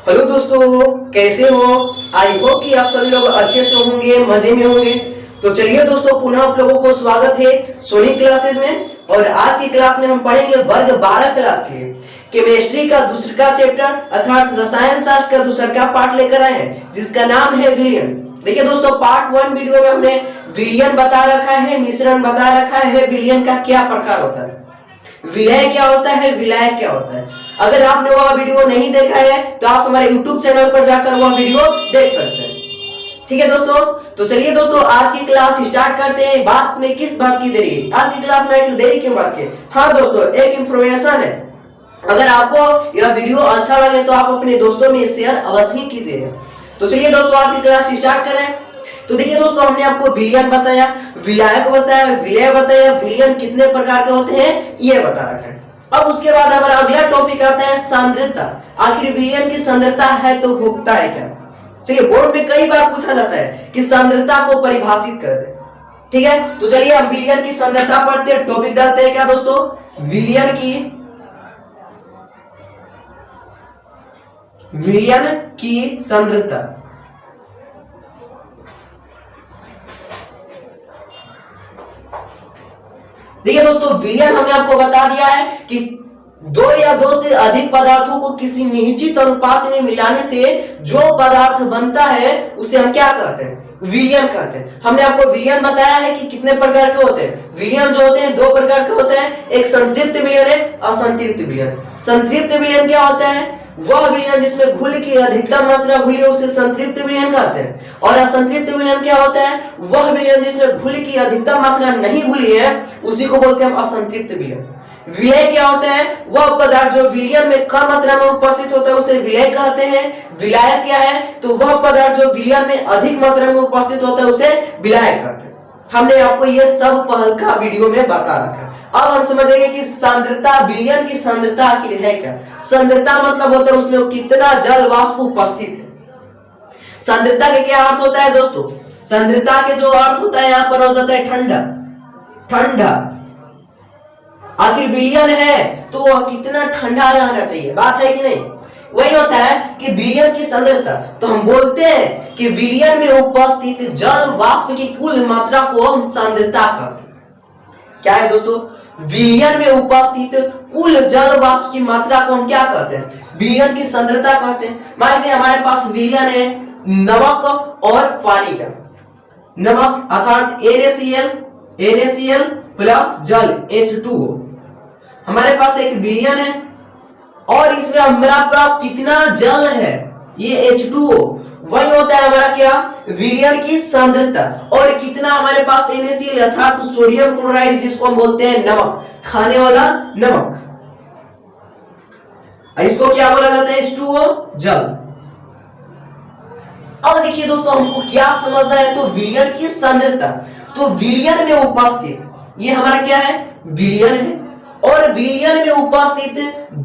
Hello दोस्तों, कैसे हो? आई होप कि आप सभी लोग अच्छे से होंगे, मजे में होंगे। तो चलिए दोस्तों, पुनः आप लोगों को स्वागत है सोनी क्लासेस में। और आज की क्लास में हम पढ़ेंगे वर्ग 12 क्लास के केमिस्ट्री का दूसरा चैप्टर अर्थात रसायन शास्त्र का दूसरा पार्ट लेकर आए हैं, जिसका नाम है विलयन। देखिए दोस्तों, पार्ट 1 वीडियो में हमने विलयन बता रखा है, मिश्रण बता रखा है, विलयन का क्या प्रकार होता है, विलय क्या होता है, विलायक क्या होता है। अगर आपने वह वीडियो नहीं देखा है तो आप हमारे YouTube चैनल पर जाकर वह वीडियो देख सकते हैं। ठीक है दोस्तों, तो चलिए दोस्तों आज की क्लास स्टार्ट करते हैं। बात में किस बात की देरी है, आज की क्लास में एक देरी क्यों बात की? हाँ दोस्तों, एक इंफॉर्मेशन है। अगर आपको यह वीडियो अच्छा लगे तो आप अपने दोस्तों में शेयर अवश्य कीजिएगा। तो चलिए दोस्तों आज की क्लास स्टार्ट करें। तो देखिए दोस्तों, हमने आपको विलयन बताया, विलायक बताया, विलय बताया, विलयन कितने प्रकार के होते हैं ये बता रखा है। अब उसके बाद हमारा अगला टॉपिक आता है सांद्रता। आखिर विलयन की सांद्रता है तो होता है क्या? चलिए, बोर्ड में कई बार पूछा जाता है कि सांद्रता को परिभाषित कर दे। ठीक है, तो चलिए हम विलयन की सांद्रता पढ़ते हैं। टॉपिक डालते हैं क्या दोस्तों? विलयन की सांद्रता। देखिए दोस्तों, विलयन हमने आपको बता दिया है कि दो या दो से अधिक पदार्थों को किसी निश्चित अनुपात में मिलाने से जो पदार्थ बनता है उसे हम क्या कहते हैं? विलयन कहते हैं। हमने आपको विलयन बताया है कि कितने प्रकार के होते हैं। विलयन जो होते हैं दो प्रकार के होते हैं, एक संतृप्त विलयन, एक असंतृप्त विलयन। संतृप्त विलयन क्या होता है? वह विलयन जिसमें घुल की अधिकतम मात्रा घुली है उसे संतृप्त विलयन कहते हैं। और असंतृप्त विलयन क्या होता है? वह विलयन जिसमें घुल की अधिकतम मात्रा नहीं घुली है उसी को बोलते हैं हम असंतृप्त विलयन। विलय क्या होता है? वह पदार्थ जो विलयन में कम मात्रा में उपस्थित होता है उसे विलय कहते हैं। विलायक क्या है? तो वह पदार्थ जो विलयन में अधिक मात्रा में उपस्थित होता है उसे विलायक कहते हैं। हमने आपको यह सब पहल का वीडियो में बता रखा है। अब हम समझेंगे कि सांद्रता, विलयन की सांद्रता आखिर है क्या? सांद्रता मतलब होता है उसमें कितना जल वाष्प उपस्थित है। सांद्रता के क्या अर्थ होता है दोस्तों? सांद्रता के जो अर्थ होता है यहाँ पर हो जाता है ठंडा। ठंडा आखिर विलयन है तो वह कितना ठंडा रहना चाहिए, बात है कि नहीं? वही होता है कि विलयन की सांद्रता। तो हम बोलते हैं कि विलयन में उपस्थित जल वाष्प की कुल मात्रा को हम सांद्रता कहते हैं। क्या है दोस्तों? विलयन में उपस्थित कुल जल वाष्प की मात्रा को हम क्या कहते हैं? विलयन की सांद्रता कहते हैं। मान लीजिए हमारे पास विलयन है नमक और पानी का। नमक अर्थात NaCl प्लस जल H2O हमारे पास एक विलयन है और इसमें हमारे पास कितना जल है? ये H2O। वही होता है हमारा क्या? विलयन की सांद्रता। और कितना हमारे पास NaCl अर्थात सोडियम क्लोराइड जिसको हम बोलते हैं नमक, खाने वाला नमक। इसको क्या बोला जाता है? H2O जल। अब देखिए दोस्तों, हमको क्या समझना है? तो विलयन की सांद्रता। तो विलयन में उपस्थित ये हमारा क्या है? विलयन है। और विलयन में उपस्थित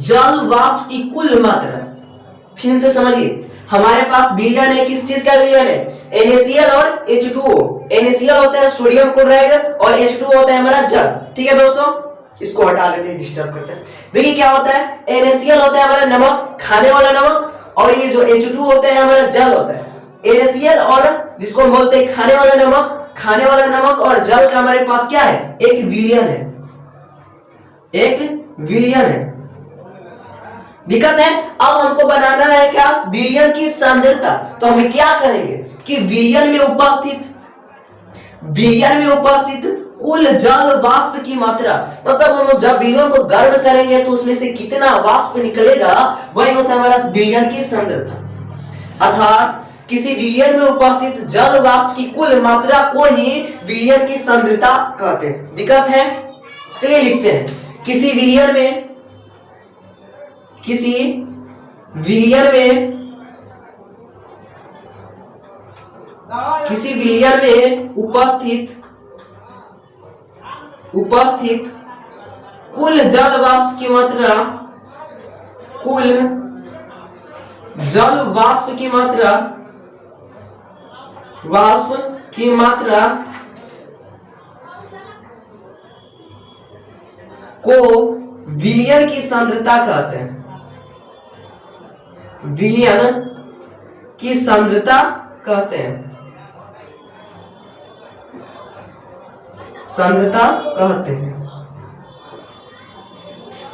जल वाष्प की कुल मात्रा। फिर से समझिए, हमारे पास विलयन है, किस चीज का विलयन है? NaCl और H2O। NaCl होता है सोडियम क्लोराइड और H2O होता है हमारा जल। ठीक है दोस्तों, इसको हटा लेते हैं, डिस्टर्ब करते हैं। देखिए क्या होता है? NaCl होता है हमारा नमक, खाने वाला नमक, और ये जो H2O होता है हमारा जल होता है। NaCl और जिसको हम बोलते हैं खाने वाला नमक, खाने वाला नमक और जल का हमारे पास क्या है? एक विलयन है, एक विलयन है। दिक्कत है। अब हमको बनाना है क्या? विलयन की सांद्रता। तो हम क्या करेंगे कि विलयन में उपस्थित कुल जल वाष्प की मात्रा, मतलब हम जब विलयन को गर्म करेंगे तो उसमें से कितना वाष्प निकलेगा, वही होता है हमारा विलयन की सांद्रता। अर्थात किसी विलयन में उपस्थित जल वाष्प की कुल मात्रा को ही विलयन की सांद्रता कहते हैं। दिक्कत है? चलिए लिखते हैं। किसी विलयन में उपस्थित कुल जल वाष्प की मात्रा, कुल जल वाष्प की मात्रा को विलयन की सांद्रता कहते हैं। विलयन की सांद्रता कहते हैं, सांद्रता कहते हैं।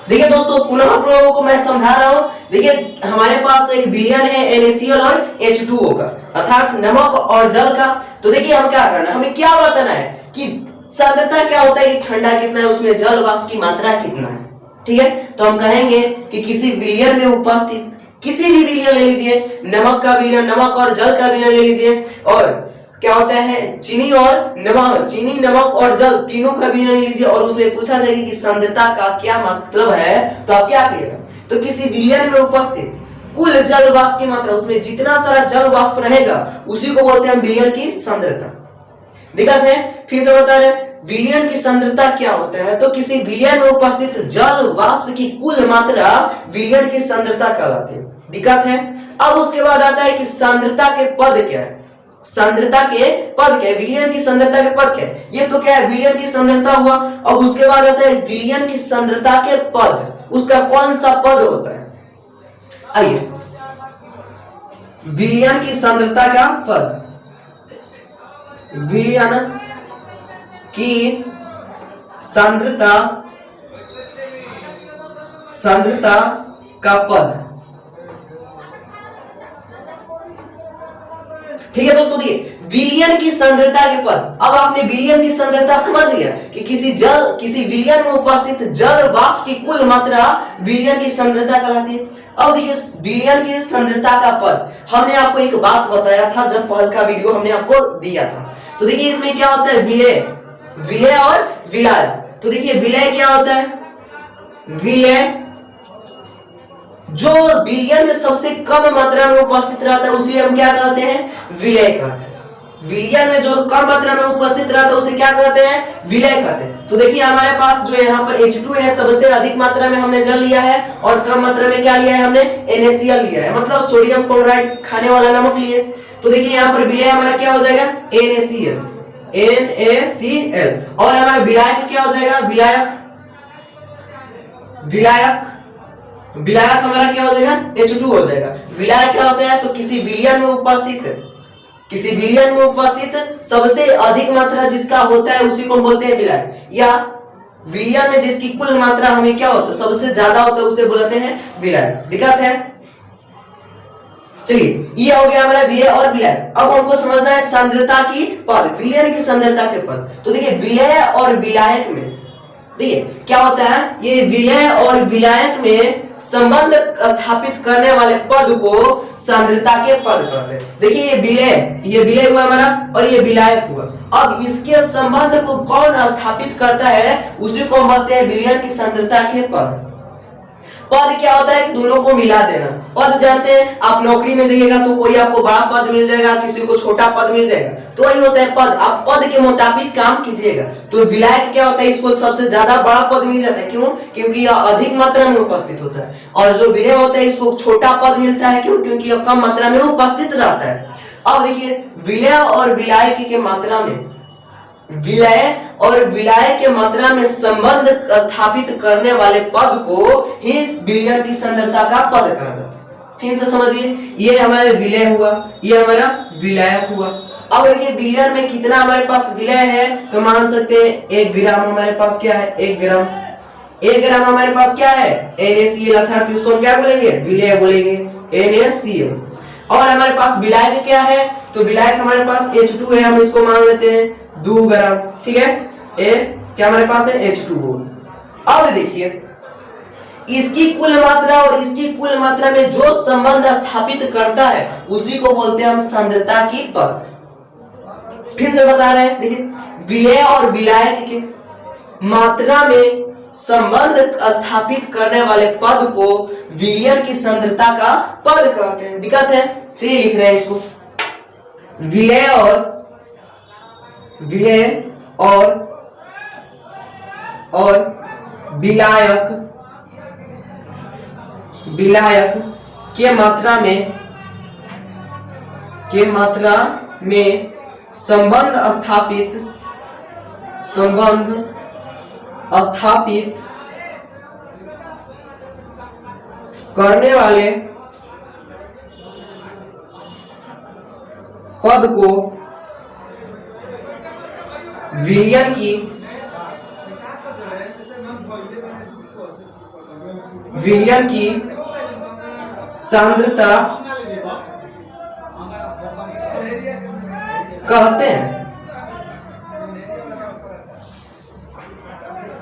देखिए दोस्तों, पुनः आप लोगों को मैं समझा रहा हूं। देखिए हमारे पास एक विलयन है NaCl और H2O का, अर्थात नमक और जल का। तो देखिए हम क्या करना है, हमें क्या बताना है कि सांद्रता क्या होता है, कि ठंडा कितना है, उसमें जल वाष्प की मात्रा कितना है। ठीक है, तो हम कहेंगे कि किसी विलयन में उपस्थित, किसी भी विलयन ले लीजिए, नमक का विलयन, नमक और जल का विलयन ले लीजिए, और क्या होता है चीनी और नमक, चीनी नमक और जल तीनों का विलयन ले लीजिए, और उसमें पूछा जाएगा कि सांद्रता का क्या मतलब है, तो आप क्या कहिएगा, तो किसी विलयन में उपस्थित कुल जल वाष्प की मात्रा, उसमें जितना सारा जल वाष्प रहेगा उसी को बोलते हैं विलयन की सांद्रता। दिक्कत है, फिर से बता रहे, विलयन की सांद्रता क्या होता है, तो किसी विलयन में उपस्थित जल वाष्प की कुल मात्रा विलयन की सांद्रता कहलाती है। दिक्कत है। अब उसके बाद आता है कि सांद्रता के पद क्या है, सांद्रता के पद क्या है, विलयन की सांद्रता के पद क्या है, ये तो क्या है विलयन की सांद्रता हुआ। अब उसके बाद आता है विलयन की सांद्रता के पद, उसका कौन सा पद होता है, आइए विलयन की सांद्रता का पद, विलयन की सांद्रता, सांद्रता का पद। ठीक है दोस्तों, देखिए विलयन की सांद्रता के पद। अब आपने विलयन की सांद्रता समझ लिया कि किसी विलयन में उपस्थित जल वाष्प की कुल मात्रा विलयन की सांद्रता कहलाती है। अब देखिए विलयन की सांद्रता का पद, हमने आपको एक बात बताया था जब पहल का वीडियो हमने आपको दिया था। तो देखिए इसमें क्या होता है, विलय, विलय और विलाय। तो देखिए विलय क्या होता है, विलय जो विलयन में सबसे कम मात्रा में उपस्थित रहता है उसे हम क्या कहते हैं, विलय कहते हैं। विलयन में जो कम मात्रा में उपस्थित रहता है उसे क्या कहते हैं, विलय कहते हैं। तो देखिए हमारे पास जो यहाँ पर H2 है, सबसे अधिक मात्रा में हमने जल लिया है, और कम मात्रा में क्या लिया है हमने, NaCl लिया है, मतलब सोडियम क्लोराइड खाने वाला नमक लिए। तो देखिए यहाँ पर विलय हमारा क्या हो जाएगा, NaCl, और हमारा विलायक क्या हो जाएगा, विलायक, विलायक, विलायक हमारा क्या हो जाएगा, H2 हो जाएगा। विलायक क्या होता है, तो किसी विलयन में उपस्थित, किसी विलयन में उपस्थित सबसे अधिक मात्रा जिसका होता है उसी को बोलते हैं विलायक, या विलयन में जिसकी कुल मात्रा हमें क्या होता है, सबसे ज्यादा होता है उसे बोलते हैं विलायक। दिक्कत है। चलिए ये हो गया हमारा विलय और विलायक। अब हमको समझना है सांद्रता की पद, विलयन की सांद्रता के पद। तो देखिए विलय और विलायक में देखिए क्या होता है, ये विलय और विलायक में संबंध स्थापित करने वाले पद को सांद्रता के पद कहते हैं। देखिए ये विलय हुआ हमारा, और ये विलायक हुआ। अब इसके संबंध को कौन स्थापित करता है, उसी को बोलते हैं विलयन की सांद्रता के पद। पद क्या होता है कि दोनों को मिला देना। पद जानते हैं, आप नौकरी में जाइएगा तो कोई आपको बड़ा पद मिल जाएगा, किसी को छोटा पद मिल जाएगा, तो वही होता है पद। आप पद के मुताबिक काम कीजिएगा। तो विलायक क्या होता है, इसको सबसे ज्यादा बड़ा पद मिल जाता है, क्यों, क्योंकि यह अधिक मात्रा में उपस्थित होता है। और जो विलय होता है इसको छोटा पद मिलता है, क्यों, क्योंकि यह कम मात्रा में उपस्थित रहता है। अब देखिए विलय और विलायक के मात्रा में, विलय और विलायक के मात्रा में संबंध स्थापित करने वाले पद को ही विलयन की सांद्रता का पद कहा जाता है। फिर से समझिए, ये हमारा विलय हुआ, ये हमारा विलायक हुआ। अब देखिए विलयन में कितना हमारे पास विलय है, तो मान सकते हैं 1 ग्राम हमारे पास क्या है, 1 ग्राम, 1 ग्राम हमारे पास क्या है, NaCl, अर्थात इसको हम क्या बोलेंगे, विलय बोलेंगे, NaCl। और हमारे पास विलायक क्या है, तो विलायक हमारे पास H2 है, हम इसको मान लेते हैं 2 ग्राम। ठीक है, क्या हमारे पास है, H2O। अब देखिए इसकी कुल मात्रा और इसकी कुल मात्रा में जो संबंध स्थापित करता है उसी को बोलते हैं हम सांद्रता की पद। फिर से बता रहे हैं, देखिए विलय और विलायक के मात्रा में संबंध स्थापित करने वाले पद को विलयन की सांद्रता का पद कहते हैं। दिक्कत है, चलिए लिख रहे हैं इसको, विलय और विलायक के मात्रा में संबंध स्थापित करने वाले पद को विलयन की सांद्रता कहते हैं।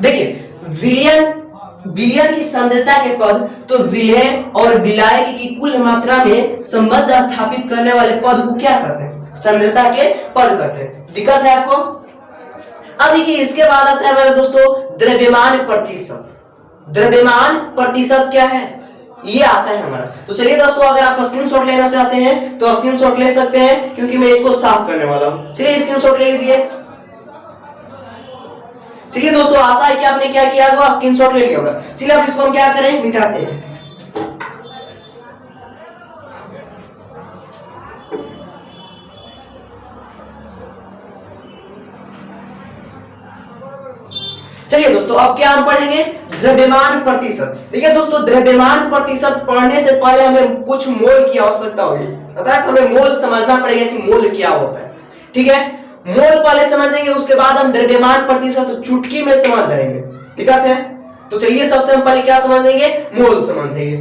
देखिए विलयन की सांद्रता के पद तो विलय और विलायक की कुल मात्रा में संबंध स्थापित करने वाले पद को क्या कहते हैं? सांद्रता के पद कहते हैं। दिक्कत है आपको? अब देखिए इसके बाद आता है मेरे दोस्तों द्रव्यमान प्रतिशत। द्रव्यमान प्रतिशत क्या है? ये आता है हमारा। तो चलिए दोस्तों अगर आप स्क्रीनशॉट लेना चाहते हैं तो स्क्रीनशॉट ले सकते हैं, क्योंकि मैं इसको साफ करने वाला हूं। चलिए स्क्रीनशॉट ले लीजिए। चलिए दोस्तों आशा है कि आपने क्या किया होगा, स्क्रीनशॉट ले लिया होगा। चलिए अब इसको हम क्या करें, मिटाते हैं। चलिए दोस्तों अब क्या हम पढ़ेंगे, द्रव्यमान प्रतिशत। देखिए दोस्तों द्रव्यमान प्रतिशत पढ़ने से पहले हमें कुछ मोल की आवश्यकता होगी, अर्थात हमें मोल समझना पड़ेगा कि मोल क्या होता है। ठीक है, मोल पहले समझेंगे, उसके बाद हम द्रव्यमान प्रतिशत चुटकी में समझ जाएंगे। ठीक है, तो चलिए सबसे पहले क्या समझेंगे, मोल समझेंगे।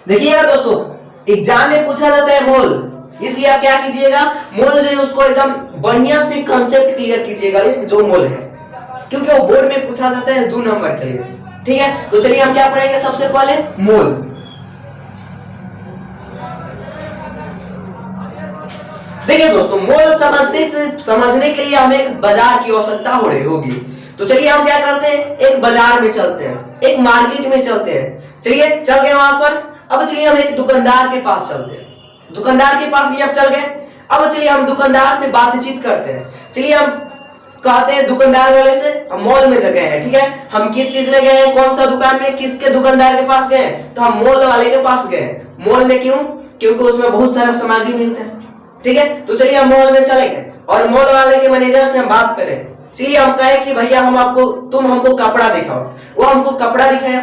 देखिएगा दोस्तों एग्जाम में पूछा जाता है मोल, इसलिए आप क्या कीजिएगा, मोल जो है उसको एकदम बढ़िया से कंसेप्ट क्लियर कीजिएगा, जो मोल है, क्योंकि वो बोर्ड में पूछा जाता है 2 नंबर के लिए। ठीक है, तो चलिए हम क्या पढ़ेंगे, सबसे पहले मोल। देखिए दोस्तों मोल समझने के लिए हमें एक बाजार की आवश्यकता हो रही होगी। तो चलिए हम क्या करते हैं, एक बाजार में चलते हैं, एक मार्केट में चलते हैं। चलिए चल गए वहां पर। अब चलिए हम एक दुकानदार के पास चलते हैं। दुकानदार के पास भी अब चल गए। अब चलिए हम दुकानदार से बातचीत करते हैं। चलिए हम कहते हैं दुकानदार वाले से, हम मॉल में जगह है। ठीक है, हम किस चीज में गए हैं, कौन सा दुकान में, किसके दुकानदार के पास गए, तो हम मॉल वाले के पास गए। मॉल में क्यों, क्योंकि उसमें बहुत सारा सामग्री मिलता है। ठीक है, तो चलिए हम मॉल में चले गए और मॉल वाले के मैनेजर से हम बात करें। चलिए हम कहे कि भैया तुम हमको कपड़ा दिखाओ। वो हमको कपड़ा दिखाया।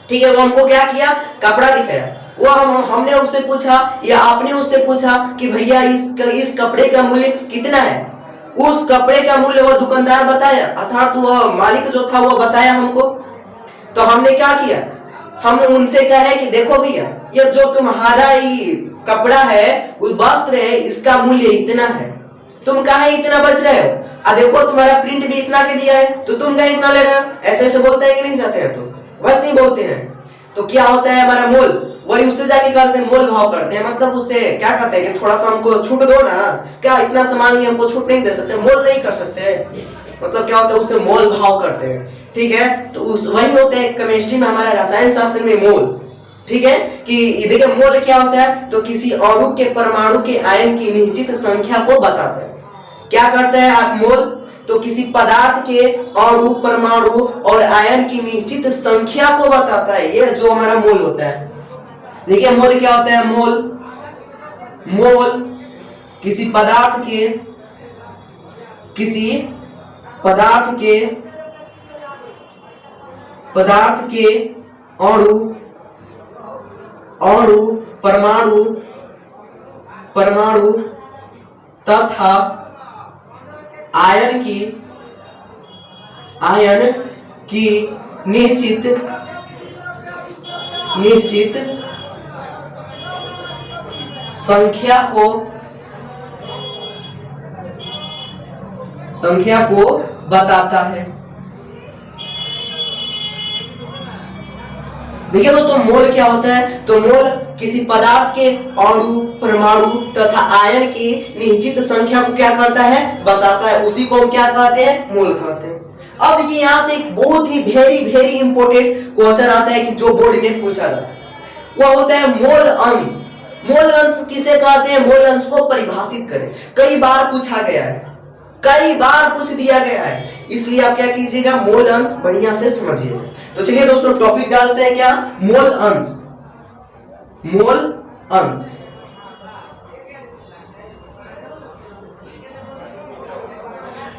ठीक है, वो हमको क्या किया, कपड़ा दिखाया। वो हमने उससे पूछा या आपने उससे पूछा कि भैया इस कपड़े का मूल्य कितना है। उस कपड़े का मूल्य वो दुकानदार बताया, अर्थात वो मालिक जो था वो बताया हमको। तो हमने क्या किया, हमने उनसे कहा कि देखो भैया ये जो तुम्हारा कपड़ा है, वो वस्त्र है, इसका मूल्य इतना है, तुम कहाँ इतना बच रहे हो, देखो तुम्हारा प्रिंट भी इतना के दिया है, तो तुम क्या इतना ले रहे हो। ऐसे ऐसे बोलते हैं कि नहीं जाते हैं, तो बस ही बोलते हैं। तो क्या होता है हमारा मोल, वही उससे जाके करते हैं, मोल भाव करते हैं। मतलब उससे क्या कहते हैं कि थोड़ा सा हमको छूट दो ना, क्या इतना सामान ही हमको छूट नहीं दे सकते, मोल नहीं कर सकते। मतलब क्या होता है, उससे मोल भाव करते हैं। ठीक है, तो वही होता है केमिस्ट्री में, हमारा रसायन शास्त्र में मोल। ठीक है, कि देखिए मोल क्या होता है, तो किसी अणु के परमाणु के आयन की निश्चित संख्या को बताता है। क्या करता है आप मोल, तो किसी पदार्थ के अणु, परमाणु और आयन की निश्चित संख्या को बताता है। ये जो हमारा मोल होता है। देखिए मोल क्या होता है, मोल किसी पदार्थ के अणु, परमाणु तथा आयन की निश्चित संख्या को बताता है। देखिए दोस्तों मोल क्या होता है, तो मोल किसी पदार्थ के अणु, परमाणु तथा आयन की निश्चित संख्या को क्या करता है, बताता है। उसी को हम क्या कहते हैं, मोल कहते हैं। अब देखिए यहां से एक बहुत ही वेरी इंपॉर्टेंट क्वेश्चन आता है कि जो बोर्ड में पूछा जाता है, वो होता है मोल अंश। मोल अंश किसे कहते हैं, मोल अंश को परिभाषित करें। कई बार पूछा गया है, कई बार पूछ दिया गया है, इसलिए आप क्या कीजिएगा, मोल अंश बढ़िया से समझिए। तो चलिए दोस्तों टॉपिक डालते हैं, क्या, मोल अंश।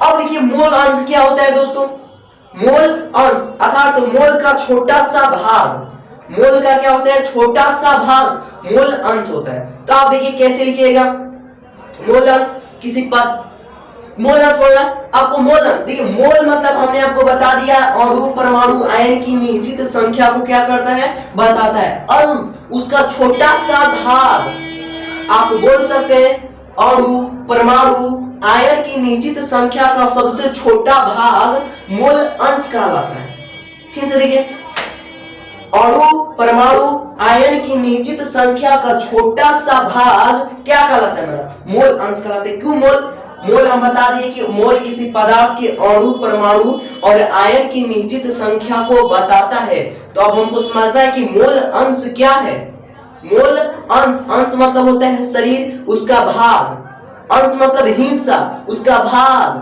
अब देखिए मोल अंश क्या होता है दोस्तों, मोल अंश अर्थात मोल का छोटा सा भाग, मोल का क्या होता है, छोटा सा भाग मोल अंश होता है। तो आप देखिए कैसे लिखिएगा, मोल अंश किसी पद, मोल अंश बोलना आपको, मोल अंश देखिए, मोल मतलब हमने आपको बता दिया अणु परमाणु आयन की निश्चित संख्या को क्या करता है, बताता है। अंश उसका छोटा सा भाग, आप बोल सकते हैं अणु परमाणु आयन की निश्चित संख्या का सबसे छोटा भाग मोल अंश कहलाता है। फिर से देखिए, अणु परमाणु आयन की निश्चित संख्या का छोटा सा भाग क्या कहलाता है मेरा, मोल अंश कहलाता है। क्यों मोल, मोल हम बता दिए कि मोल किसी पदार्थ के अणु परमाणु और आयन की निश्चित संख्या को बताता है। तो अब हमको समझना है कि मोल अंश क्या है। मोल अंश, अंश मतलब होता है शरीर, उसका भाग, अंश मतलब हिस्सा, उसका भाग,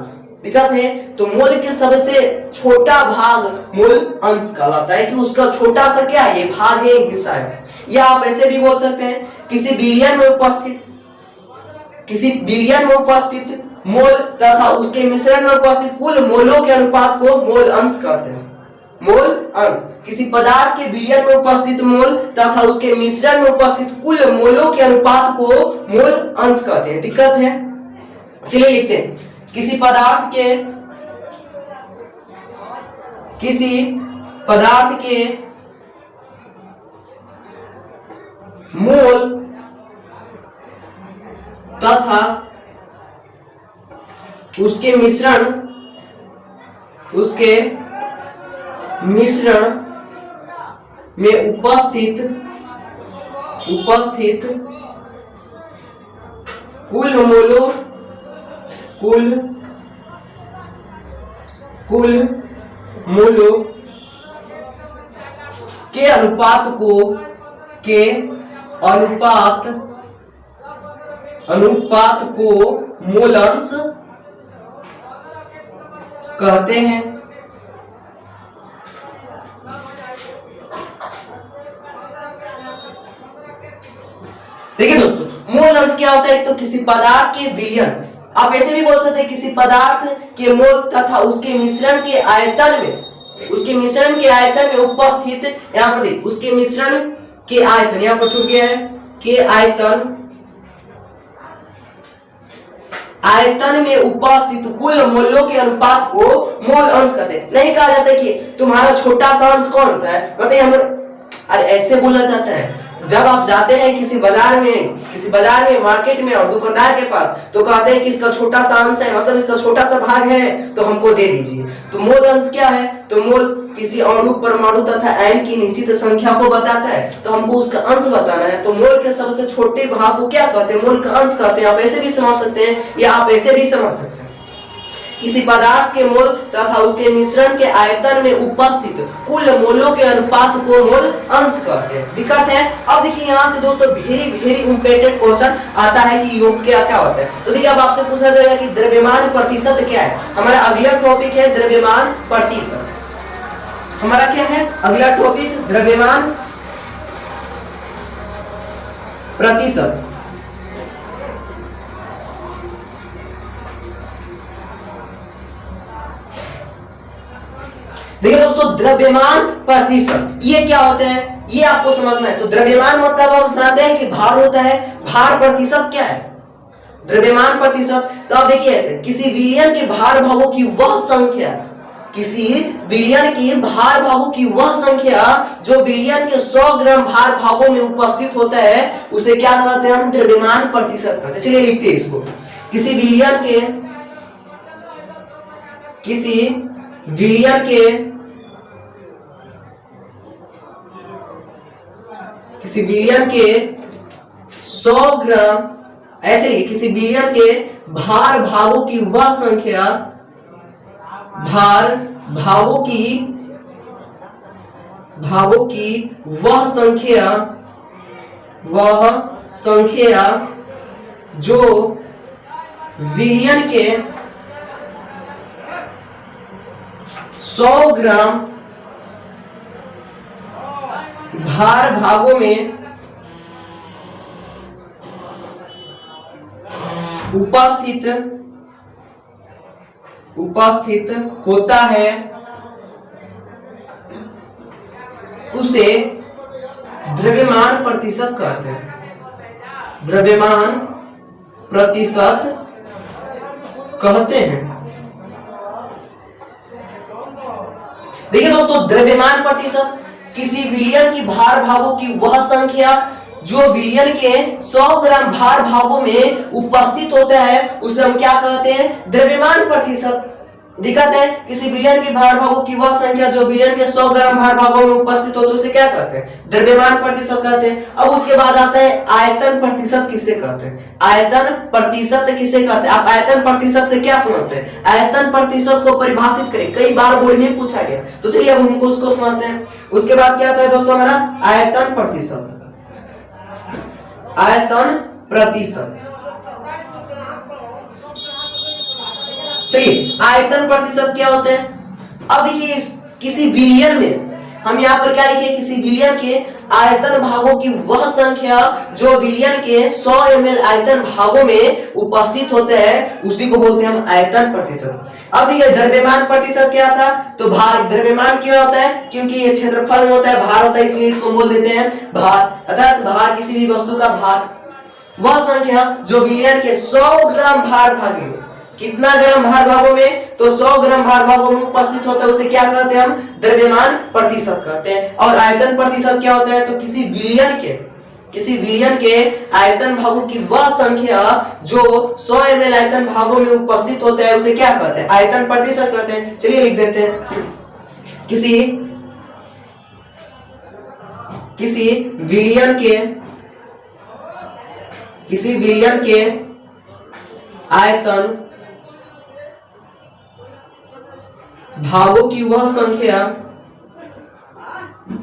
दिक्कत है। तो मोल के सबसे छोटा भाग मोल अंश कहलाता है कि उसका छोटा सा क्या है, ये भाग है, हिस्सा है। या आप ऐसे भी बोल सकते हैं किसी बिलियन में उपस्थित, किसी बिलियन में उपस्थित मोल तथा उसके मिश्रण में उपस्थित कुल मोलों के अनुपात को मोल अंश कहते हैं। मोल अंश किसी पदार्थ के बिलियन में उपस्थित मोल तथा उसके मिश्रण में उपस्थित कुल मोलों के अनुपात को मोल अंश कहते हैं। दिक्कत है, चलिए लिखते हैं, किसी पदार्थ के मोल तथा उसके मिश्रण में उपस्थित कुल मोलों के अनुपात को मोल अंश कहते हैं। देखिए दोस्तों, मोल अंश क्या होता है, एक तो किसी पदार्थ के बिलियन, आप ऐसे भी बोल सकते हैं किसी पदार्थ के मोल तथा उसके मिश्रण के आयतन में उपस्थित, यहाँ पर देखिए उसके मिश्रण के आयतन, यहाँ पर छूट गया है, के आयतन में उपस्थित कुल मोलों के अनुपात को मोल अंश कहते हैं। नहीं कहा जाता कि तुम्हारा छोटा सा अंश कौन सा है, मतलब हम, अरे ऐसे बोला जाता है जब आप जाते हैं किसी बाजार में मार्केट में और दुकानदार के पास, तो कहते हैं कि इसका छोटा सा अंश है, मतलब इसका छोटा सा भाग है, तो हमको दे दीजिए। तो मोल अंश क्या है, तो मोल किसी अणु परमाणु तथा आयन की निश्चित संख्या को बताता है, तो हमको उसका अंश बताना है। तो मोल के सबसे छोटे भाग को क्या कहते हैं, मोल का अंश कहते हैं। आप ऐसे भी समझ सकते हैं या आप ऐसे भी समझ सकते हैं, किसी पदार्थ के मोल तथा उसके मिश्रण के आयतन में उपस्थित कुल मोलों के अनुपात को मोल अंश कहते हैं। दिक्कत है। अब देखिए यहाँ से दोस्तों वेरी इंपॉर्टेंट क्वेश्चन आता है कि योग क्या होता है। तो देखिए अब आपसे पूछा जाएगा कि द्रव्यमान प्रतिशत क्या है। हमारा अगला टॉपिक है द्रव्यमान प्रतिशत। हमारा क्या है अगला टॉपिक, द्रव्यमान प्रतिशत। देखिए दोस्तों, द्रव्यमान प्रतिशत ये क्या होता है, ये आपको समझना है। तो द्रव्यमान मतलब हम जानते हैं कि भार होता है, भार प्रतिशत क्या है, द्रव्यमान प्रतिशत। तो आप देखिए ऐसे, किसी विलयन के भार भागों की वह संख्या, किसी विलयन की भार भागों की वह संख्या जो विलयन के 100 ग्राम भार भागों में उपस्थित होता है, उसे क्या कहते हैं हम, द्रव्यमान प्रतिशत कहते हैं। चलिए लिखते हैं इसको, किसी विलयन के 100 ग्राम, ऐसे ही किसी विलयन के भार भागों की वह संख्या, भार भागों की वह संख्या जो विलयन के 100 ग्राम भार भागों में उपस्थित होता है, उसे द्रव्यमान प्रतिशत कहते हैं। द्रव्यमान प्रतिशत कहते हैं। देखिए दोस्तों, द्रव्यमान प्रतिशत किसी विलयन की भार भागों की वह संख्या जो विलयन के 100 ग्राम भार भागों में उपस्थित होता है उसे हम क्या कहते हैं? द्रव्यमान प्रतिशत। दिक्कत है, किसी विलयन की भार भागों की वह संख्या जो विलयन के 100 ग्राम भार भागों में उपस्थित होते उसे क्या कहते हैं? द्रव्यमान प्रतिशत कहते हैं। अब उसके बाद आता है आयतन प्रतिशत किसे कहते हैं? आयतन प्रतिशत किसे कहते हैं? आप आयतन प्रतिशत से क्या समझते हैं? आयतन प्रतिशत को परिभाषित करें, कई बार बोर्ड में पूछा गया, तो चलिए अब हमको उसको समझते हैं। उसके बाद क्या आता है दोस्तों हमारा? आयतन प्रतिशत। आयतन प्रतिशत, चलिए आयतन प्रतिशत क्या होते हैं? अब देखिए किसी विलयन में हम यहाँ पर क्या लिखे? किसी विलयन के आयतन भागों की वह संख्या जो विलयन के 100 ml आयतन भागों में उपस्थित होते हैं उसी को बोलते हैं हम आयतन प्रतिशत। अब देखिए द्रव्यमान प्रतिशत क्या था? तो भार। द्रव्यमान क्यों होता है? क्योंकि ये क्षेत्रफल में होता है, भार होता है, इसलिए इसको बोल देते हैं भार। अर्थात भार किसी भी वस्तु का भार, वह संख्या जो विलयन के 100 ग्राम भार भाग में, कितना ग्राम भार भागों में? तो 100 ग्राम भार भागों में उपस्थित होता है उसे क्या कहते हैं हम? द्रव्यमान प्रतिशत कहते हैं। और आयतन प्रतिशत क्या होता है? तो किसी विलयन के आयतन भागों की वह संख्या जो 100 ml आयतन भागों में उपस्थित होता है उसे क्या कहते हैं? आयतन प्रतिशत कहते हैं। चलिए लिख देते हैं, किसी विलयन के आयतन भागों की वह संख्या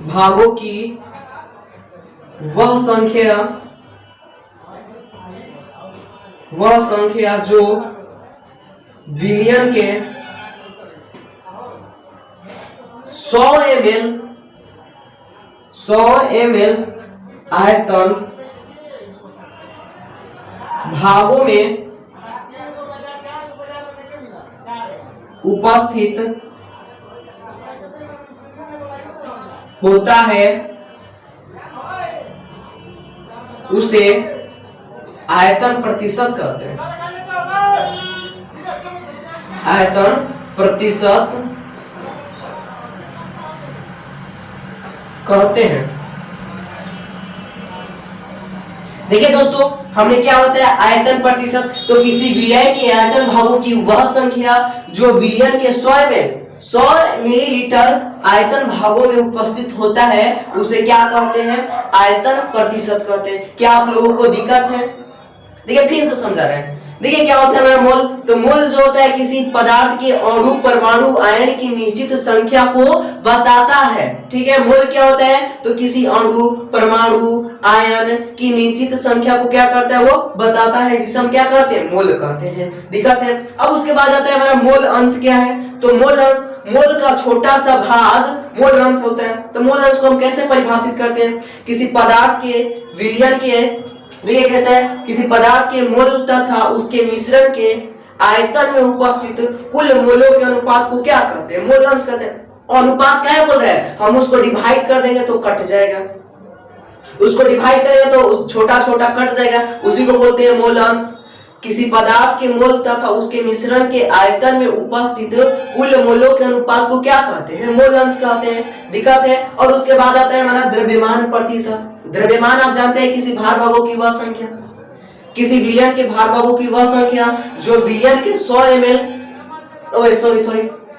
जो विलयन के 100 ml आयतन भागों में उपस्थित होता है उसे आयतन प्रतिशत कहते हैं। आयतन प्रतिशत कहते हैं। देखिए दोस्तों, हमने क्या होता है आयतन प्रतिशत? तो किसी विलय के आयतन भागों की वह संख्या जो विलयन के 100 मिलीलीटर आयतन भागों में उपस्थित होता है उसे क्या कहते हैं? आयतन प्रतिशत कहते हैं। क्या आप लोगों को दिक्कत है? देखिए फिर से समझा रहे हैं। देखिए क्या होता है मेरा मोल? तो मोल जो होता है किसी पदार्थ के अणु परमाणु आयन की निश्चित संख्या को बताता है। ठीक है, मोल क्या होता है? तो किसी अणु परमाणु आयन की निश्चित संख्या को क्या करता है? वो बताता है, जिसे हम क्या कहते हैं? मोल कहते हैं। दिक्कत है। अब उसके बाद आता है हमारा मोल अंश क्या है? तो मोल अंश, मोल का छोटा सा भाग मोल अंश होता है। तो मोल अंश को हम कैसे परिभाषित करते हैं? किसी पदार्थ के विलयन के, देखिए कैसे है, किसी पदार्थ के मोल तथा उसके मिश्रण के आयतन में उपस्थित कुल मोलों के अनुपात को क्या कहते हैं? मोल अंश कहते हैं। अनुपात क्या बोल रहे हैं? हम उसको डिवाइड कर देंगे तो कट जाएगा, उसको डिवाइड करेंगे तो छोटा छोटा कट जाएगा, उसी को बोलते हैं मोल अंश। किसी पदार्थ के मोल तथा उसके मिश्रण के आयतन में उपस्थित कुल मोलों के अनुपात को क्या कहते हैं? मोल अंश कहते हैं। दिक्कत है। और उसके बाद आता है हमारा द्रव्यमान प्रतिशत। द्रव्यमान आप जानते हैं किसी भार भागों की वह संख्या, किसी विलयन के भार भागों की वह संख्या जो विलयन के 100 ml,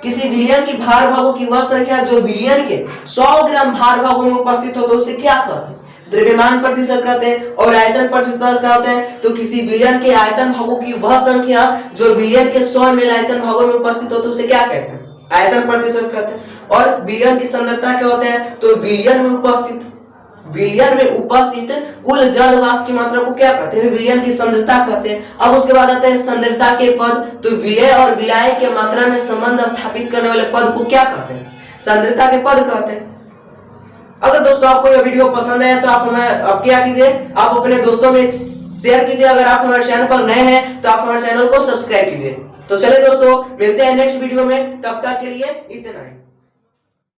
किसी विलयन की भार भागों की वह संख्या जो विलयन के 100 ग्राम भार भागों में उपस्थित हो तो उसे क्या कहते हैं? द्रव्यमान प्रतिशत कहते हैं। और आयतन प्रतिशत कहते हैं तो किसी विलयन के आयतन भागों की वह संख्या जो विलयन के 100 ml आयतन भागों में उपस्थित हो तो उसे क्या कहते हैं? आयतन प्रतिशत कहते हैं। और विलयन की सांद्रता क्या होता है? तो विलयन में उपस्थित कुल जल वाष्प की मात्रा को क्या कहते हैं? विलयन की सांद्रता कहते हैं। अब उसके बाद आता है सांद्रता के पद। तो विलय और विलायक के मात्रा में संबंध स्थापित करने वाले पद को क्या कहते हैं? सांद्रता के पद कहते हैं। अगर दोस्तों आपको यह वीडियो पसंद है तो आप क्या कीजिए, आप अपने दोस्तों में शेयर कीजिए। अगर आप हमारे चैनल पर नए हैं तो आप हमारे चैनल को सब्सक्राइब कीजिए। तो चलिए दोस्तों, मिलते हैं नेक्स्ट वीडियो में, तब तक के लिए इतना ही।